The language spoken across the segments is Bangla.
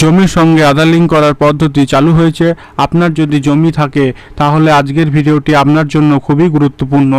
জমির সঙ্গে আধার লিঙ্ক করার পদ্ধতি চালু হয়েছে। আপনার যদি জমি থাকে তাহলে আজকের ভিডিওটি আপনার জন্য খুবই গুরুত্বপূর্ণ।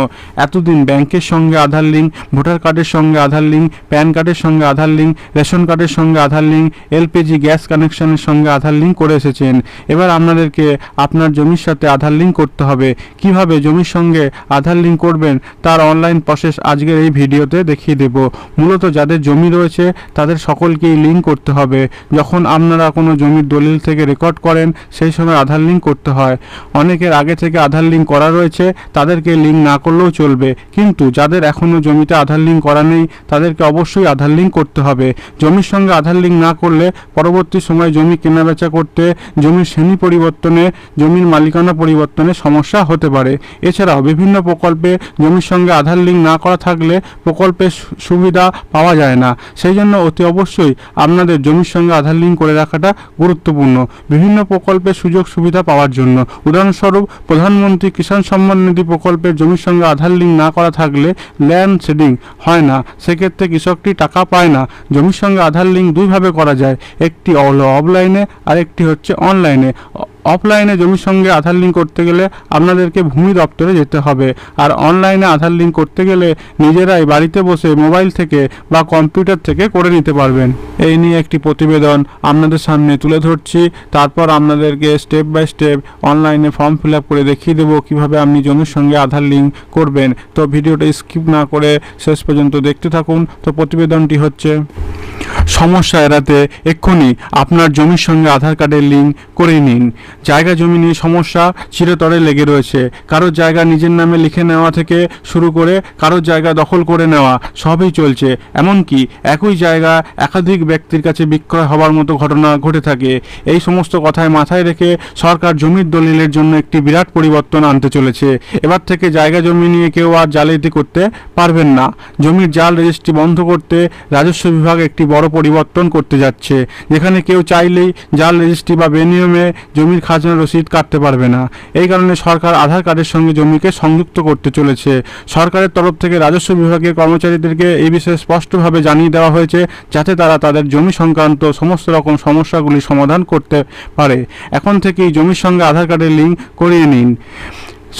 এতদিন ব্যাংকের সঙ্গে আধার লিঙ্ক, ভোটার কার্ডের সঙ্গে আধার লিঙ্ক, প্যান কার্ডের সঙ্গে আধার লিঙ্ক, রেশন কার্ডের সঙ্গে আধার লিঙ্ক, এলপিজি গ্যাস কানেকশনের সঙ্গে আধার লিঙ্ক করে এসেছেন। এবার আপনাদেরকে আপনার জমির সাথে আধার লিঙ্ক করতে হবে। কিভাবে জমির সঙ্গে আধার লিঙ্ক করবেন তার অনলাইন প্রসেস আজকের এই ভিডিওতে দেখিয়ে দেব। মূলত যাদের জমি রয়েছে তাদের সকলকেই লিঙ্ক করতে হবে। যখন আপনারা কোনো জমির দলিল থেকে রেকর্ড করেন সেই সময় আধার লিঙ্ক করতে হয়। অনেকের আগে থেকে আধার লিঙ্ক করা রয়েছে, তাদেরকে লিঙ্ক না করলেও চলবে, কিন্তু যাদের এখনও জমিতে আধার লিঙ্ক করা নেই তাদেরকে অবশ্যই আধার লিঙ্ক করতে হবে। জমির সঙ্গে আধার লিঙ্ক না করলে পরবর্তী সময় জমি কেনাবেচা করতে, জমির শ্রেণী পরিবর্তনে, জমির মালিকানা পরিবর্তনে সমস্যা হতে পারে। এছাড়াও বিভিন্ন প্রকল্পে জমির সঙ্গে আধার লিঙ্ক না করা থাকলে প্রকল্পের সুবিধা পাওয়া যায় না। সেই জন্য অতি অবশ্যই আপনাদের জমির সঙ্গে আধার লিঙ্ক করে রাখাটা গুরুত্বপূর্ণ বিভিন্ন প্রকল্পের সুযোগ সুবিধা পাওয়ার জন্য। উদাহরণস্বরূপ প্রধানমন্ত্রী কিষাণ সম্মান নিধি প্রকল্পের জমির সঙ্গে আধার লিঙ্ক না করা থাকলে ল্যান্ড সিডিং হয় না, সেক্ষেত্রে কৃষকটি টাকা পায় না। জমির সঙ্গে আধার লিঙ্ক দুইভাবে করা যায়, একটি হলো অফলাইনে আর একটি হচ্ছে অনলাইনে। অফলাইনে জমির সঙ্গে আধার লিঙ্ক করতে গেলে আপনাদেরকে ভূমি দপ্তরে যেতে হবে, আর অনলাইনে আধার লিঙ্ক করতে গেলে নিজেরাই বাড়িতে বসে মোবাইল থেকে বা কম্পিউটার থেকে করে নিতে পারবেন। এই নিয়ে একটি প্রতিবেদন আপনাদের সামনে তুলে ধরছি, তারপর আপনাদেরকে স্টেপ বাই স্টেপ অনলাইনে ফর্ম ফিল আপ করে দেখিয়ে দেবো কীভাবে আপনি জমির সঙ্গে আধার লিঙ্ক করবেন। তো ভিডিওটা স্কিপ না করে শেষ পর্যন্ত দেখতে থাকুন। তো প্রতিবেদনটি হচ্ছে, সমস্যা এড়াতে এক্ষুনি আপনার জমির সঙ্গে আধার কার্ডের লিঙ্ক করে নিন। জায়গা জমি নিয়ে সমস্যা চিরতরে লেগে রয়েছে। কারোর জায়গা নিজের নামে লিখে নেওয়া থেকে শুরু করে কারোর জায়গা দখল করে নেওয়া সবই চলছে। এমনকি একই জায়গা একাধিক ব্যক্তির কাছে বিক্রয় হওয়ার মতো ঘটনা ঘটে থাকে। এই সমস্ত কথায় মাথায় রেখে সরকার জমির দলিলের জন্য একটি বিরাট পরিবর্তন আনতে চলেছে। এবার থেকে জায়গা জমি নিয়ে কেউ আর জালিয়াতি করতে পারবেন না। জমির জাল রেজিস্ট্রি বন্ধ করতে রাজস্ব বিভাগ একটি বড় পরিবর্তন করতে যাচ্ছে, যেখানে কেউ চাইলেই জাল রেজিস্ট্রি বা বেনিয়মে জমির খাজনা রসিদ কাটতে পারবে না। এই কারণে সরকার আধার কার্ডের সঙ্গে জমিকে সংযুক্ত করতে চলেছে। সরকারের তরফ থেকে রাজস্ব বিভাগের কর্মচারীদেরকে এই বিষয়ে স্পষ্টভাবে জানিয়ে দেওয়া হয়েছে, যাতে তারা তাদের জমি সংক্রান্ত সমস্ত রকম সমস্যাগুলি সমাধান করতে পারে। এখন থেকেই জমির সঙ্গে আধার কার্ডের লিঙ্ক করিয়ে নিন।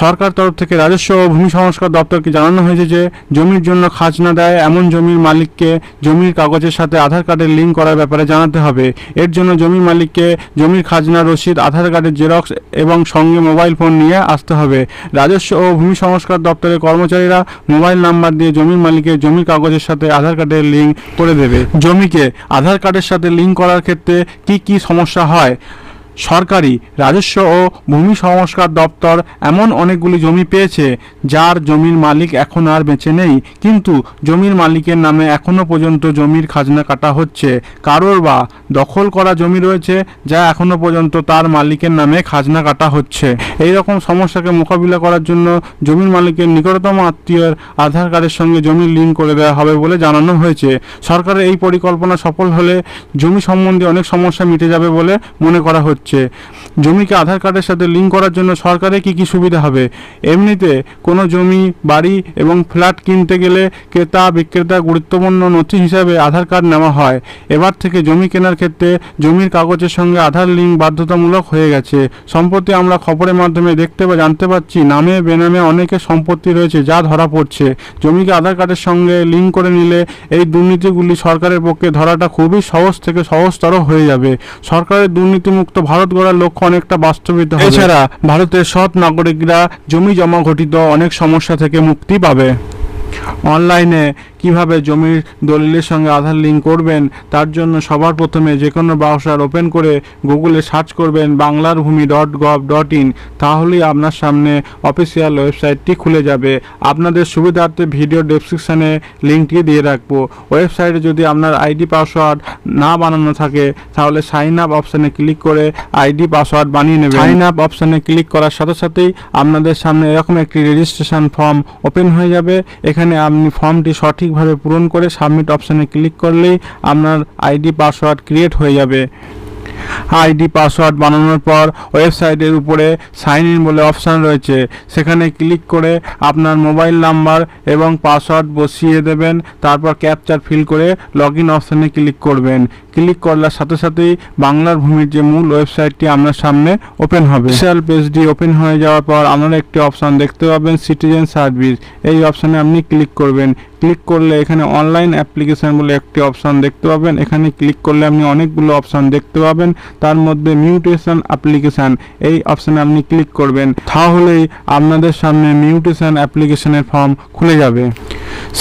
সরকার তরফ থেকে রাজস্ব ও ভূমি সংস্কার দপ্তরকে জানানো হয়েছে যে জমির জন্য খাজনা দেয় এমন জমির মালিককে জমির কাগজের সাথে আধার কার্ডের লিঙ্ক করার ব্যাপারে জানাতে হবে। এর জন্য জমির মালিককে জমির খাজনা রসিদ, আধার কার্ডের জেরক্স এবং সঙ্গে মোবাইল ফোন নিয়ে আসতে হবে। রাজস্ব ও ভূমি সংস্কার দপ্তরের কর্মচারীরা মোবাইল নাম্বার দিয়ে জমির মালিকের জমির কাগজের সাথে আধার কার্ডের লিঙ্ক করে দেবে। জমিকে আধার কার্ডের সাথে লিঙ্ক করার ক্ষেত্রে কি সমস্যা হয়? সরকারি রাজস্ব ও ভূমি সংস্কার দপ্তর এমন অনেকগুলি জমি পেয়েছে যার জমির মালিক এখন আর বেঁচে নেই, কিন্তু জমির মালিকের নামে এখনও পর্যন্ত জমির খাজনা কাটা হচ্ছে। কারোর বা দখল করা জমি রয়েছে যা এখনও পর্যন্ত তার মালিকের নামে খাজনা কাটা হচ্ছে। এই রকম সমস্যাকে মোকাবিলা করার জন্য জমির মালিকের নিকটতম আত্মীয়ের আধার কার্ডের সঙ্গে জমির লিঙ্ক করে দেওয়া হবে বলে জানানো হয়েছে। সরকারের এই পরিকল্পনা সফল হলে জমি সম্বন্ধে অনেক সমস্যা মিটে যাবে বলে মনে করা হচ্ছে। জমিকে আধার কার্ডের সাথে লিঙ্ক করার জন্য সরকারের কি সুবিধা হবে? এমনিতে কোনো জমি, বাড়ি এবং ফ্ল্যাট কিনতে গেলে ক্রেতা বিক্রেতা গুরুত্বপূর্ণ নথি হিসাবে আধার কার্ড নেওয়া হয়। এবার থেকে জমি কেনার ক্ষেত্রে জমির কাগজের সঙ্গে আধার লিঙ্ক বাধ্যতামূলক হয়ে গেছে। সম্প্রতি আমরা খবরের মাধ্যমে দেখতে বা জানতে পারছি নামে বেনামে অনেকের সম্পত্তি রয়েছে যা ধরা পড়ছে। জমিকে আধার কার্ডের সঙ্গে লিঙ্ক করে নিলে এই দুর্নীতিগুলি সরকারের পক্ষে ধরাটা খুবই সহজ থেকে সহজতর হয়ে যাবে। সরকারের দুর্নীতিমুক্ত ভারত গড়ার লক্ষ্য অনেকটা বাস্তবিত হবে। এছাড়া ভারতের সৎ নাগরিকরা জমি জমা ঘটিত অনেক সমস্যা থেকে মুক্তি পাবে। অনলাইনে কিভাবে জমির দলিলের সঙ্গে আধার লিঙ্ক করবেন তার জন্য সবার প্রথমে যে কোনো ব্রাউজার ওপেন করে গুগলে সার্চ করবেন banglarbhumi.gov.in, তাহলেই আপনার সামনে অফিসিয়াল ওয়েবসাইটটি খুলে যাবে। আপনাদের সুবিধার্থে ভিডিও ডেসক্রিপশানে লিঙ্কটি দিয়ে রাখবো। ওয়েবসাইটে যদি আপনার আইডি পাসওয়ার্ড না বানানো থাকে তাহলে সাইন আপ অপশানে ক্লিক করে আইডি পাসওয়ার্ড বানিয়ে নেবেন। সাইন আপ অপশানে ক্লিক করার সাথে সাথেই আপনাদের সামনে এরকম একটি রেজিস্ট্রেশন ফর্ম ওপেন হয়ে যাবে। এখানে আপনি ফর্মটি সঠিকভাবে পূরণ করে সাবমিট অপশানে ক্লিক করলেই আপনার আইডি পাসওয়ার্ড ক্রিয়েট হয়ে যাবে। আইডি পাসওয়ার্ড বানানোর পর ওয়েবসাইটের উপরে সাইন ইন বলে অপশান রয়েছে, সেখানে ক্লিক করে আপনার মোবাইল নাম্বার এবং পাসওয়ার্ড বসিয়ে দেবেন। তারপর ক্যাপচার ফিল করে লগ ইন অপশানে ক্লিক করবেন। ক্লিক করার সাথে সাথেই বাংলার ভূমির যে মূল ওয়েবসাইটটি আপনার সামনে ওপেন হবে। অফিশিয়াল পেজটি ওপেন হয়ে যাওয়ার পর আপনারা একটি অপশান দেখতে পাবেন, সিটিজেন সার্ভিস। এই অপশানে আপনি ক্লিক করবেন। ক্লিক করলে এখানে অনলাইন অ্যাপ্লিকেশন বলে একটি অপশান দেখতে পাবেন। এখানে ক্লিক করলে আপনি অনেকগুলো অপশান দেখতে পাবেন, তার মধ্যে মিউটেশন অ্যাপ্লিকেশান এই অপশানে আপনি ক্লিক করবেন। তাহলেই আপনাদের সামনে মিউটেশন অ্যাপ্লিকেশনের ফর্ম খুলে যাবে।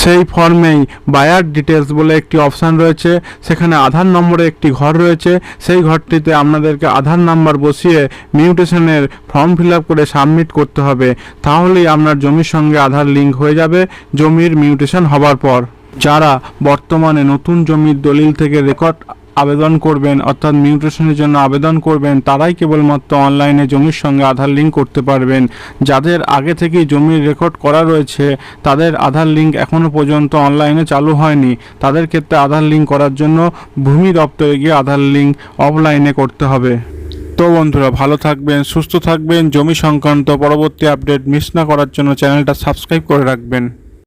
সেই ফর্মেই বায়ার ডিটেলস বলে একটি অপশান রয়েছে, সেখানে আধার নম্বরে একটি ঘর রয়েছে। সেই ঘরটিতে আপনাদেরকে আধার নাম্বার বসিয়ে মিউটেশনের ফর্ম ফিল আপ করে সাবমিট করতে হবে। তাহলেই আপনার জমির সঙ্গে আধার লিঙ্ক হয়ে যাবে জমির মিউটেশন হবার পর। যারা বর্তমানে নতুন জমির দলিল থেকে রেকর্ড আবেদন করবেন অর্থাৎ মিউটেশনের জন্য আবেদন করবেন, তারাই কেবলমাত্র অনলাইনে জমির সঙ্গে আধার লিঙ্ক করতে পারবেন। যাদের আগে থেকেই জমির রেকর্ড করা রয়েছে তাদের আধার লিঙ্ক এখনও পর্যন্ত অনলাইনে চালু হয়নি। তাদের ক্ষেত্রে আধার লিঙ্ক করার জন্য ভূমি দপ্তরে গিয়ে আধার লিঙ্ক অফলাইনে করতে হবে। তো বন্ধুরা, ভালো থাকবেন, সুস্থ থাকবেন। জমি সংক্রান্ত পরবর্তী আপডেট মিস না করার জন্য চ্যানেলটা সাবস্ক্রাইব করে রাখবেন।